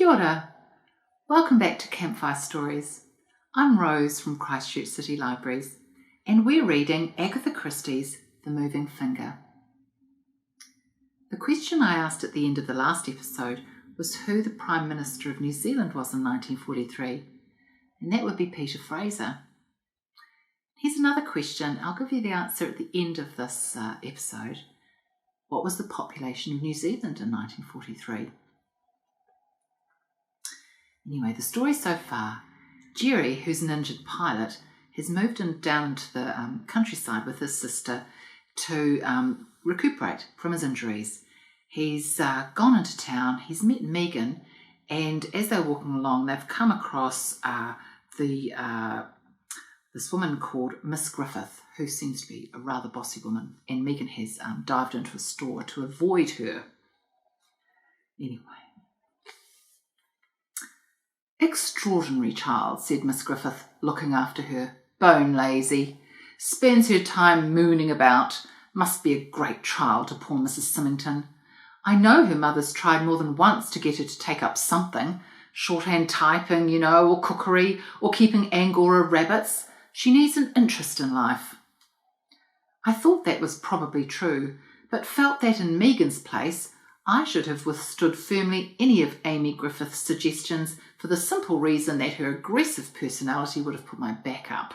Kia ora. Welcome back to Campfire Stories. I'm Rose from Christchurch City Libraries, and we're reading Agatha Christie's The Moving Finger. The question I asked at the end of the last episode was who the Prime Minister of New Zealand was in 1943, and that would be Peter Fraser. Here's another question. I'll give you the answer at the end of this episode. What was the population of New Zealand in 1943? Anyway, the story so far. Jerry, who's an injured pilot, has moved down into the countryside with his sister to recuperate from his injuries. He's gone into town, he's met Megan, and as they're walking along, they've come across this woman called Miss Griffith, who seems to be a rather bossy woman, and Megan has dived into a store to avoid her. Anyway. Extraordinary child, said Miss Griffith, looking after her. Bone lazy. Spends her time mooning about. Must be a great trial to poor Mrs. Symington. I know her mother's tried more than once to get her to take up something. Shorthand typing, or cookery, or keeping Angora rabbits. She needs an interest in life. I thought that was probably true, but felt that in Megan's place I should have withstood firmly any of Amy Griffith's suggestions for the simple reason that her aggressive personality would have put my back up.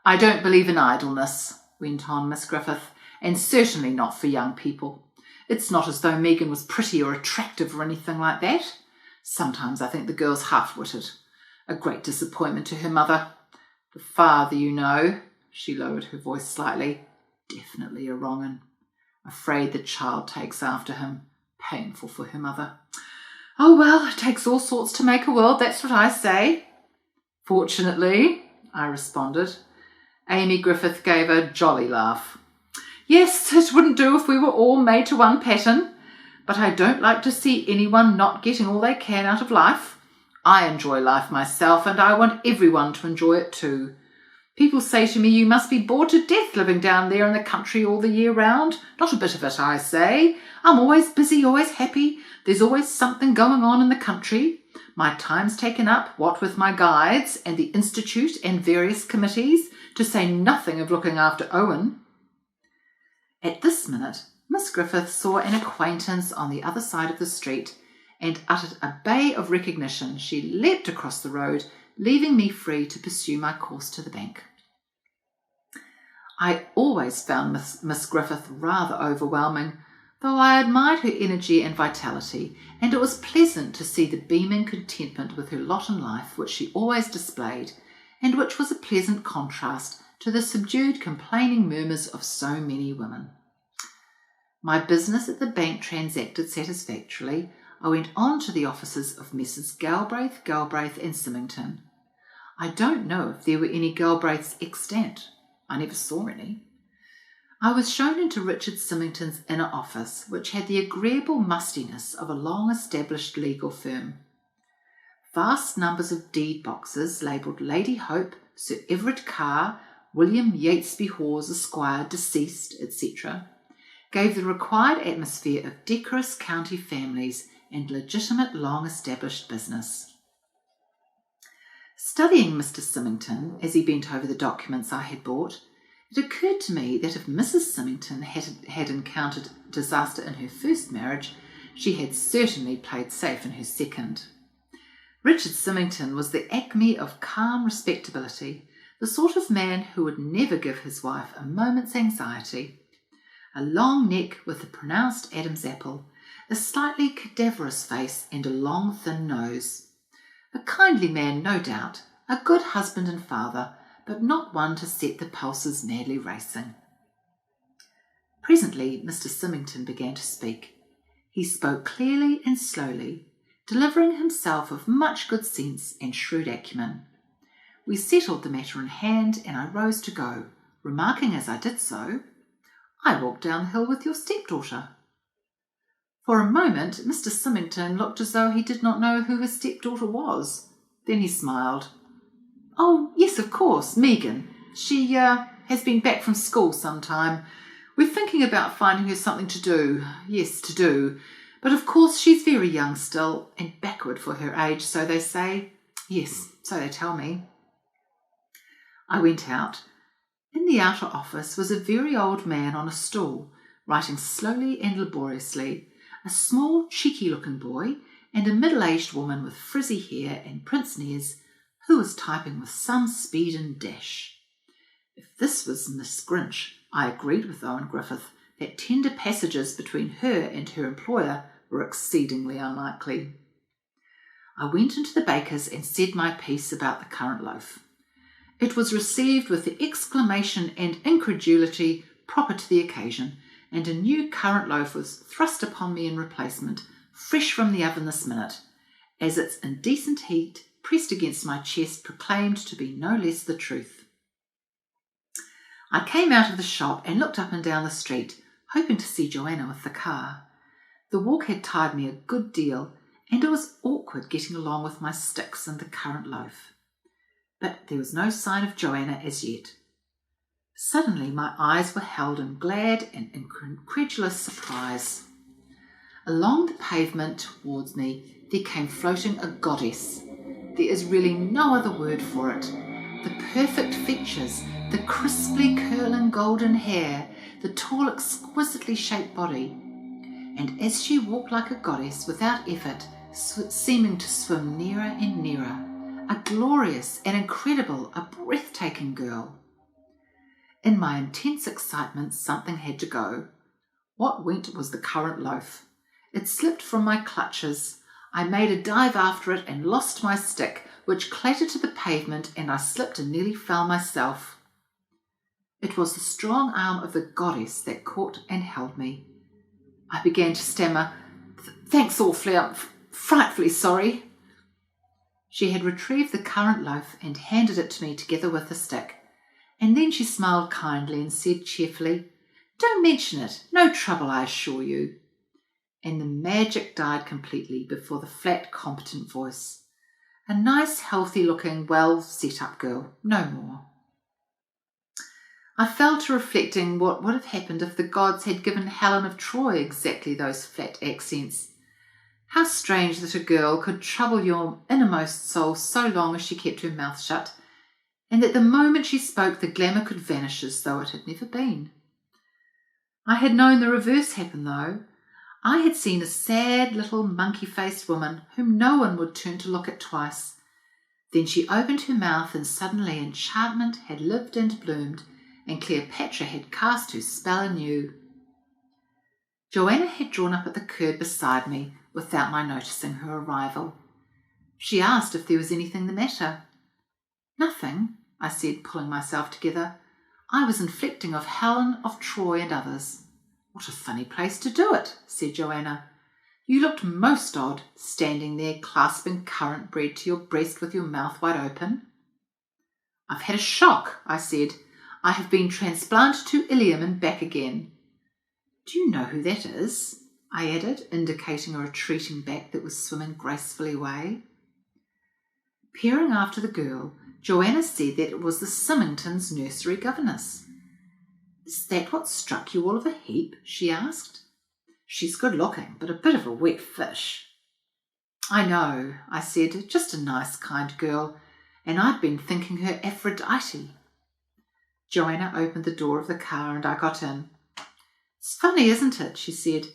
I don't believe in idleness, went on Miss Griffith, and certainly not for young people. It's not as though Megan was pretty or attractive or anything like that. Sometimes I think the girl's half-witted. A great disappointment to her mother. The father, she lowered her voice slightly, definitely a wrong 'un. Afraid the child takes after him. Painful for her mother. Oh, well, it takes all sorts to make a world, that's what I say. Fortunately, I responded. Amy Griffith gave a jolly laugh. Yes, it wouldn't do if we were all made to one pattern, but I don't like to see anyone not getting all they can out of life. I enjoy life myself, and I want everyone to enjoy it too. People say to me, you must be bored to death living down there in the country all the year round. Not a bit of it, I say. I'm always busy, always happy. There's always something going on in the country. My time's taken up, what with my guides and the Institute and various committees, to say nothing of looking after Owen. At this minute, Miss Griffith saw an acquaintance on the other side of the street and uttered a bay of recognition. She leapt across the road, leaving me free to pursue my course to the bank. I always found Miss Griffith rather overwhelming, though I admired her energy and vitality, and it was pleasant to see the beaming contentment with her lot in life which she always displayed, and which was a pleasant contrast to the subdued complaining murmurs of so many women. My business at the bank transacted satisfactorily, I went on to the offices of Messrs. Galbraith and Symington. I don't know if there were any Galbraiths extant. I never saw any. I was shown into Richard Symington's inner office, which had the agreeable mustiness of a long-established legal firm. Vast numbers of deed boxes labelled Lady Hope, Sir Everard Carr, William Yatesby Hawes, Esquire, deceased, etc., gave the required atmosphere of decorous county families and legitimate long-established business. Studying Mr. Symington as he bent over the documents I had bought, it occurred to me that if Mrs. Symington had encountered disaster in her first marriage, she had certainly played safe in her second. Richard Symington was the acme of calm respectability, the sort of man who would never give his wife a moment's anxiety. A long neck with a pronounced Adam's apple, a slightly cadaverous face and a long thin nose. A kindly man, no doubt, a good husband and father, but not one to set the pulses madly racing. Presently Mr. Symington began to speak. He spoke clearly and slowly, delivering himself of much good sense and shrewd acumen. We settled the matter in hand, and I rose to go, remarking as I did so, I walked down the hill with your stepdaughter. For a moment Mr. Symington looked as though he did not know who his stepdaughter was. Then he smiled. Oh, yes, of course, Megan. She has been back from school some time. We're thinking about finding her something to do. Yes, to do. But of course she's very young still and backward for her age, so they say. Yes, so they tell me. I went out. In the outer office was a very old man on a stool, writing slowly and laboriously, a small, cheeky-looking boy, and a middle-aged woman with frizzy hair and pince nez, who was typing with some speed and dash. If this was Miss Grinch, I agreed with Owen Griffith that tender passages between her and her employer were exceedingly unlikely. I went into the baker's and said my piece about the currant loaf. It was received with the exclamation and incredulity proper to the occasion, and a new currant loaf was thrust upon me in replacement, fresh from the oven this minute, as its indecent heat pressed against my chest proclaimed to be no less the truth. I came out of the shop and looked up and down the street, hoping to see Joanna with the car. The walk had tired me a good deal, and it was awkward getting along with my sticks and the currant loaf. But there was no sign of Joanna as yet. Suddenly my eyes were held in glad and incredulous surprise. Along the pavement towards me there came floating a goddess. There is really no other word for it. The perfect features, the crisply curling golden hair, the tall, exquisitely shaped body. And as she walked like a goddess without effort, seeming to swim nearer and nearer, a glorious and incredible, a breathtaking girl. In my intense excitement, something had to go. What went was the currant loaf. It slipped from my clutches. I made a dive after it and lost my stick, which clattered to the pavement, and I slipped and nearly fell myself. It was the strong arm of the goddess that caught and held me. I began to stammer, "Thanks awfully, I'm frightfully sorry." She had retrieved the currant loaf and handed it to me together with the stick, and then she smiled kindly and said cheerfully, "Don't mention it, no trouble, I assure you." And the magic died completely before the flat, competent voice. A nice, healthy-looking, well-set-up girl, no more. I fell to reflecting what would have happened if the gods had given Helen of Troy exactly those flat accents. How strange that a girl could trouble your innermost soul so long as she kept her mouth shut, and that the moment she spoke the glamour could vanish as though it had never been. I had known the reverse happen, though. I had seen a sad little monkey-faced woman whom no one would turn to look at twice. Then she opened her mouth, and suddenly enchantment had lived and bloomed, and Cleopatra had cast her spell anew. Joanna had drawn up at the curb beside me without my noticing her arrival. She asked if there was anything the matter. "Nothing," I said, pulling myself together. "I was inflicting of Helen of Troy and others." "What a funny place to do it," said Joanna. "You looked most odd, standing there clasping currant bread to your breast with your mouth wide open." "I've had a shock," I said. "I have been transplanted to Ilium and back again." "Do you know who that is?" I added, indicating a retreating back that was swimming gracefully away. Peering after the girl, Joanna said that it was the Symingtons' nursery governess. "Is that what struck you all of a heap?" she asked. "She's good-looking, but a bit of a wet fish." "I know," I said, "just a nice, kind girl, and I'd been thinking her Aphrodite." Joanna opened the door of the car and I got in. "It's funny, isn't it?" she said.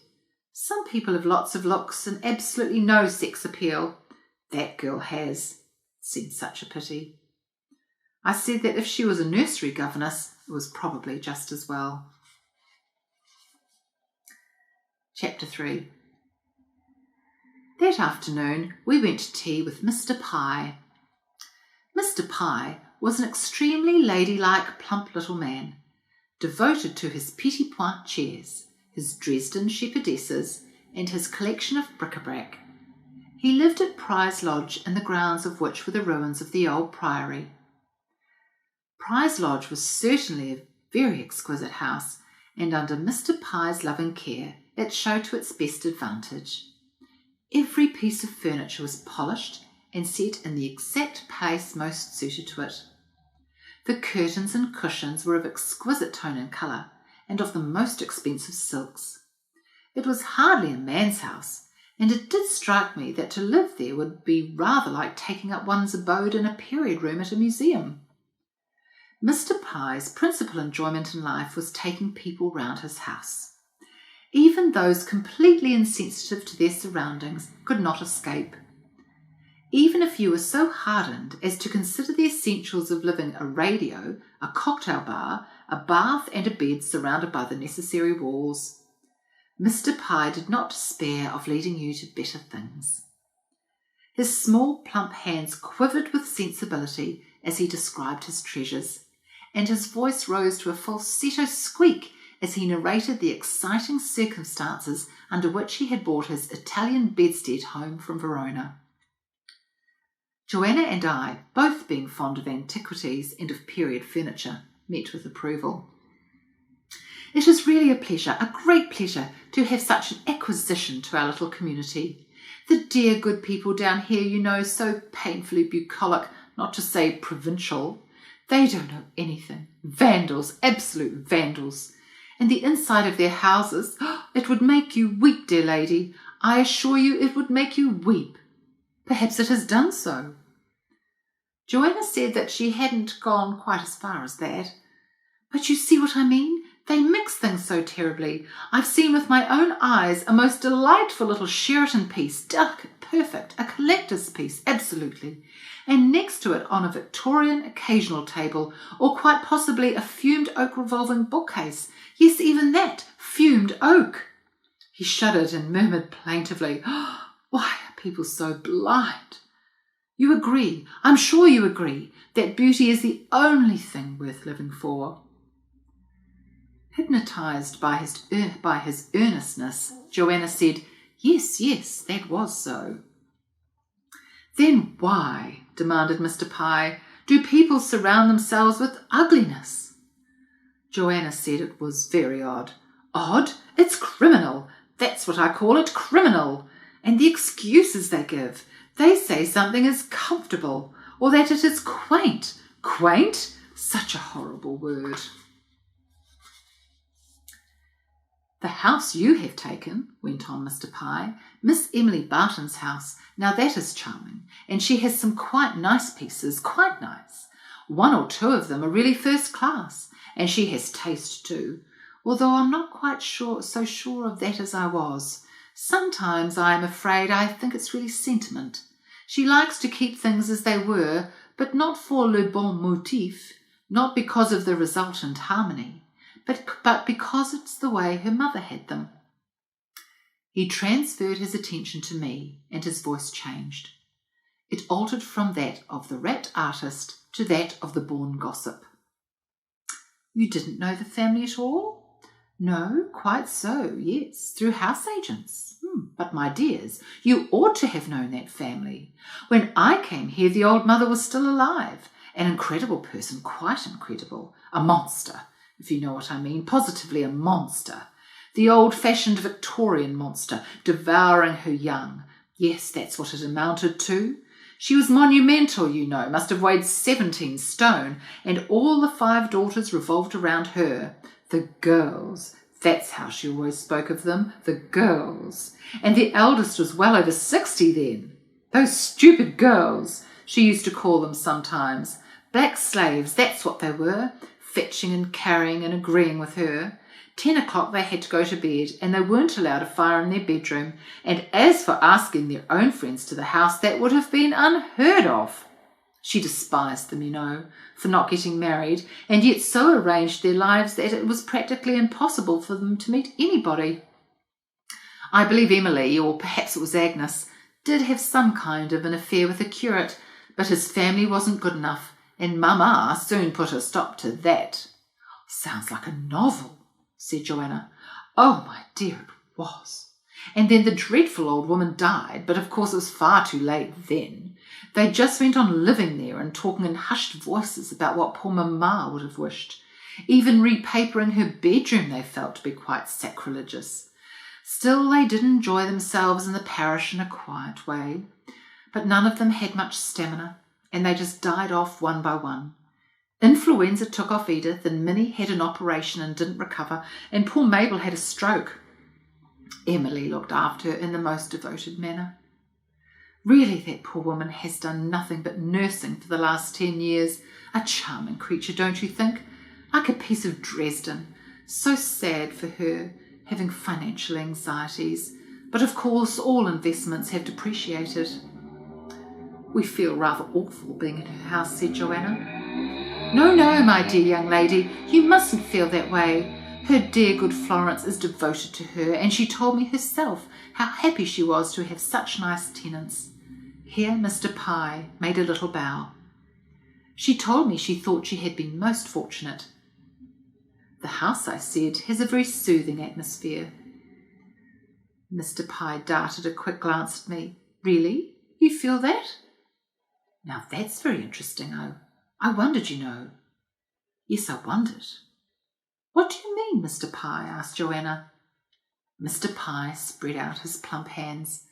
"Some people have lots of looks and absolutely no sex appeal. That girl has. It seems such a pity." I said that if she was a nursery governess, it was probably just as well. Chapter 3. That afternoon we went to tea with Mr. Pye. Mr. Pye was an extremely ladylike, plump little man, devoted to his petit point chairs, his Dresden shepherdesses, and his collection of bric-a-brac. He lived at Pry's Lodge, in the grounds of which were the ruins of the old priory. Pry's Lodge was certainly a very exquisite house, and under Mr. Pye's loving care it showed to its best advantage. Every piece of furniture was polished and set in the exact place most suited to it. The curtains and cushions were of exquisite tone and colour, and of the most expensive silks. It was hardly a man's house, and it did strike me that to live there would be rather like taking up one's abode in a period room at a museum. Mr. Pye's principal enjoyment in life was taking people round his house. Even those completely insensitive to their surroundings could not escape. Even if you were so hardened as to consider the essentials of living a radio, a cocktail bar, a bath and a bed surrounded by the necessary walls, Mr. Pye did not despair of leading you to better things. His small plump hands quivered with sensibility as he described his treasures, and his voice rose to a falsetto squeak as he narrated the exciting circumstances under which he had brought his Italian bedstead home from Verona. Joanna and I, both being fond of antiquities and of period furniture, met with approval. It is really a pleasure, a great pleasure, to have such an acquisition to our little community. The dear good people down here, you know, so painfully bucolic, not to say provincial. They don't know anything. Vandals, absolute vandals. And the inside of their houses, it would make you weep, dear lady. I assure you it would make you weep. Perhaps it has done so. Joanna said that she hadn't gone quite as far as that. But you see what I mean? They mix things so terribly. I've seen with my own eyes a most delightful little Sheraton piece, delicate, perfect, a collector's piece, absolutely. And next to it on a Victorian occasional table, or quite possibly a fumed oak revolving bookcase. Yes, even that, fumed oak. He shuddered and murmured plaintively, "Why are people so blind?" You agree, I'm sure you agree, that beauty is the only thing worth living for. Hypnotised by his earnestness, Joanna said, Yes, that was so. Then why, demanded Mr. Pye, do people surround themselves with ugliness? Joanna said it was very odd. Odd? It's criminal. That's what I call it, criminal. And the excuses they give. They say something is comfortable, or that it is quaint. Quaint? Such a horrible word. The house you have taken, went on Mr. Pye, Miss Emily Barton's house, now that is charming, and she has some quite nice pieces, quite nice. One or two of them are really first class, and she has taste too, although I'm not quite so sure of that as I was. Sometimes I am afraid I think it's really sentiment. She likes to keep things as they were, but not for le bon motif, not because of the resultant harmony. But because it's the way her mother had them. He transferred his attention to me, and his voice changed. It altered from that of the rat artist to that of the born gossip. You didn't know the family at all? No, quite so, yes, through house agents. But my dears, you ought to have known that family. When I came here, the old mother was still alive. An incredible person, quite incredible. A monster. If you know what I mean, positively a monster. The old-fashioned Victorian monster, devouring her young. Yes, that's what it amounted to. She was monumental, you know, must have weighed 17 stone, and all the 5 daughters revolved around her. The girls, that's how she always spoke of them, the girls. And the eldest was well over 60 then. Those stupid girls, she used to call them sometimes. Black slaves, that's what they were. Fetching and carrying and agreeing with her. 10 o'clock they had to go to bed, and they weren't allowed a fire in their bedroom, and as for asking their own friends to the house, that would have been unheard of. She despised them, you know, for not getting married, and yet so arranged their lives that it was practically impossible for them to meet anybody. I believe Emily, or perhaps it was Agnes, did have some kind of an affair with a curate, but his family wasn't good enough, and Mamma soon put a stop to that. Sounds like a novel, said Joanna. Oh, my dear, it was. And then the dreadful old woman died, but of course it was far too late then. They just went on living there and talking in hushed voices about what poor Mamma would have wished. Even repapering her bedroom they felt to be quite sacrilegious. Still, they did enjoy themselves in the parish in a quiet way, but none of them had much stamina, and they just died off one by one. Influenza took off Edith, and Minnie had an operation and didn't recover, and poor Mabel had a stroke. Emily looked after her in the most devoted manner. Really, that poor woman has done nothing but nursing for the last 10 years. A charming creature, don't you think? Like a piece of Dresden. So sad for her, having financial anxieties. But of course, all investments have depreciated. We feel rather awful being in her house, said Joanna. No, my dear young lady, you mustn't feel that way. Her dear good Florence is devoted to her, and she told me herself how happy she was to have such nice tenants. Here Mr. Pye made a little bow. She told me she thought she had been most fortunate. The house, I said, has a very soothing atmosphere. Mr. Pye darted a quick glance at me. Really? You feel that? Now that's very interesting, Oh. I wondered, you know. Yes, I wondered. What do you mean, Mr. Pye? Asked Joanna. Mr. Pye spread out his plump hands.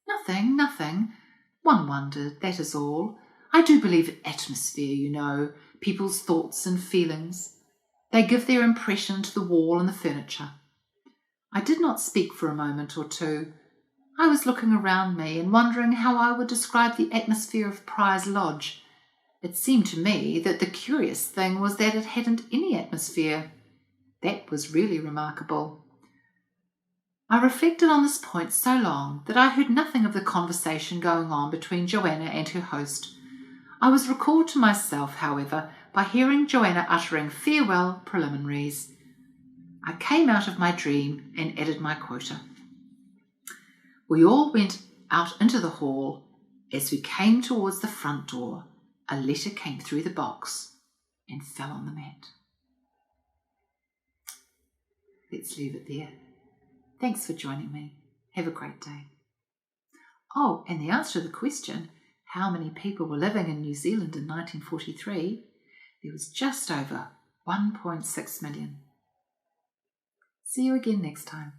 Nothing. One wondered, that is all. I do believe in atmosphere, you know, people's thoughts and feelings. They give their impression to the wall and the furniture. I did not speak for a moment or two. I was looking around me and wondering how I would describe the atmosphere of Pye's lodge. It seemed to me that the curious thing was that it hadn't any atmosphere. That was really remarkable. I reflected on this point so long that I heard nothing of the conversation going on between Joanna and her host. I was recalled to myself, however, by hearing Joanna uttering farewell preliminaries. I came out of my dream and added my quota. We all went out into the hall. As we came towards the front door, a letter came through the box and fell on the mat. Let's leave it there. Thanks for joining me. Have a great day. Oh, and the answer to the question, how many people were living in New Zealand in 1943, there was just over 1.6 million. See you again next time.